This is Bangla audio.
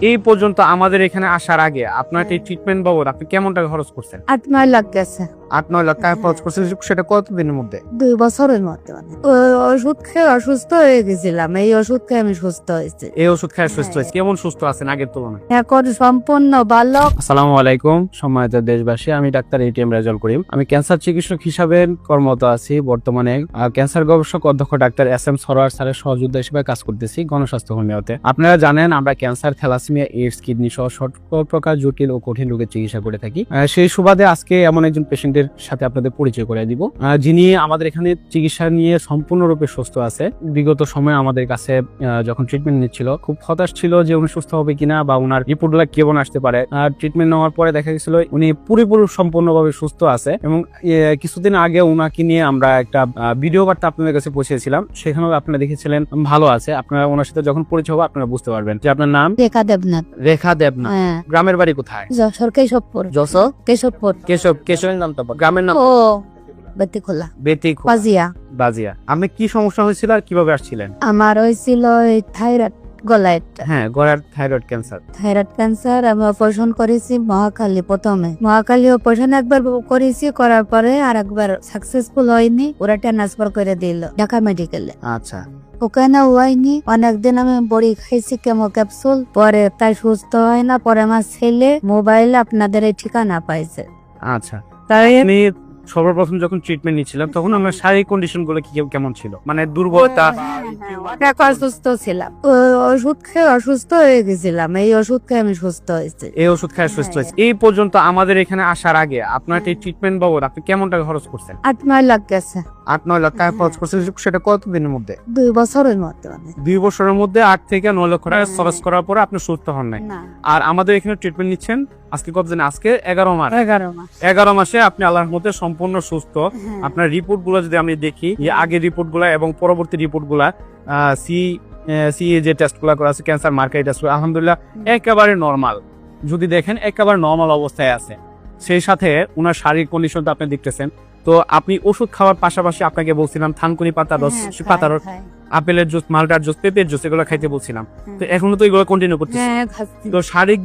এই পর্যন্ত আমাদের এখানে আসার আগে আপনার এই ট্রিটমেন্ট বাবদ আপনি কেমন টাকা খরচ করছেন? 8-9 লাখ গেছে 8-9 লাখ টাকা খরচ করছেন, সেটা কতদিনের মধ্যে? 2 বছরের মধ্যে। ওষুধ খেয়ে অসুস্থ হয়ে গেছিলাম, এই ওষুধ খেয়ে আমি সুস্থ হয়েছি। এই ওষুধ খেয়ে সুস্থ হয়েছে। কেমন সুস্থ আছেন আগের তুলনায়? এখন সম্পূর্ণ ভালো। আসসালামু আলাইকুম সম্মানিত দেশবাসী, আমি ডাক্তার এটিএম রেজাউল করিম। আমি ক্যান্সার চিকিৎসক হিসাবে কর্মরত আছি। বর্তমানে ক্যান্সার গবেষক অধ্যক্ষ ডাক্তার এস.এম. সরোয়ার স্যারের সহযোদ্ধা হিসেবে কাজ করতেছি গণস্বাস্থ্য হোমিওতে। আপনারা জানেন আমরা ক্যান্সার, থ্যালাসেমিয়া, এইডস, কিডনি সহ সকল প্রকার জটিল ও কঠিন রোগের চিকিৎসা করে থাকি। সেই সুবাদে আজকে এমন একজন পেশেন্টের সাথে আপনাদের পরিচয় করে দিব, যিনি আমাদের এখানে চিকিৎসা নিয়ে সম্পূর্ণরূপে সুস্থ আছে। বিগত সময়ে আমাদের কাছে যখন ট্রিটমেন্ট নিচ্ছিল খুব হতাশ ছিল যে উনি সুস্থ হবে কিনা বা ওনার রিপোর্টগুলো কেমন আসতে পারে। ট্রিটমেন্ট নেওয়ার পরে দেখা গেছিল উনি পুরোপুরি সম্পূর্ণভাবে সুস্থ আছে এবং কিছুদিন আগে ওনাকে নিয়ে আমরা একটা ভিডিও বার্তা আপনাদের কাছে পৌঁছেছিলাম, সেখানেও আপনারা দেখেছিলেন ভালো আছে। আপনারা ওনার সাথে যখন পরিচয় হবে আপনারা বুঝতে পারবেন যে আপনার নাম রেখা দেবনাথ। রেখা দেবনাথ। গ্রামের বাড়ি কোথায়? যশোর কেশবপুর। যশোর কেশবপুর। কেশবের নাম তো গ্রামের নাম ও বেতিখোলা বেতিখোলা পাজিয়া। বাজিয়া। আপনি কি সমস্যা হয়েছিল আর কিভাবে আসছিলেন? আমার হয়েছিল থাইরয়েড, গলায় হ্যাঁ, গলার থাইরয়েড ক্যান্সার। Thyroid cancer. আমি অপারেশন করেছি মহাখালী। প্রথমে মহাখালী অপারেশন একবার করেছি, করার পরে আর একবার সাকসেসফুল হয়নি, ওরা ট্রান্সফার করে দিল ঢাকা মেডিকেলে। আচ্ছা, ওখানে হয়নি। অনেকদিন আমি বড়ি খাইছি কেমো ক্যাপসুল, পরে তাই সুস্থ হয় না। পরে আমার ছেলে মোবাইলে আপনাদের এই ঠিকানা পাইছে। আচ্ছা। তাই আপনি সর্বপ্রথম যখন ট্রিটমেন্ট নিচ্ছিলাম তখন আমার শারীরিক কন্ডিশন গুলো কেমন ছিল? মানে দুর্বলতা? অনেক অসুস্থ ছিলাম, ওষুধ খেয়ে অসুস্থ হয়ে গেছিলাম, এই ওষুধ খেয়ে আমি সুস্থ হয়েছি। এই ওষুধ খেয়ে সুস্থ হয়েছে। এই পর্যন্ত আমাদের এখানে আসার আগে আপনার এই ট্রিটমেন্ট বাবদ আপনি কেমন টাকা খরচ করছেন? 8-9 লাখ গেছে 8-9 লাখ টাকা খরচ করছেন, সেটা কতদিনের মধ্যে? 2 বছরের মধ্যে। 2 বছরের মধ্যে 8 থেকে 9 লক্ষ টাকা খরচ করার পরে আপনি সুস্থ হন নাই। আর আমাদের এখানে ট্রিটমেন্ট নিচ্ছেন আজকে কতদিন? আজকে 11 মাস। 11 মাসে আপনি আল্লাহর মধ্যে সম্পূর্ণ সুস্থ। আপনার রিপোর্ট গুলো যদি আমি দেখি, আগের রিপোর্ট গুলা এবং পরবর্তী রিপোর্ট গুলা, যে টেস্ট গুলা করা আছে, ক্যান্সার মার্কার টেস্ট, আলহামদুলিল্লাহ একেবারে নর্মাল। যদি দেখেন একেবারে নর্মাল অবস্থায় আছে। সেই সাথে ওনার শারীরিক কন্ডিশন তো আপনি দেখতেছেন। তো আপনি ওষুধ খাওয়ার পাশাপাশি আপনাকে বলছিলাম থানকুনি পাতার রস, পাতার রস, আপেলের জুস, মালটার জুস, পেঁপের জুস, এগুলো খাইতে বলছিলাম। তো এখনো তো এগুলো কন্টিনিউ করতেছি। তো শারীরিক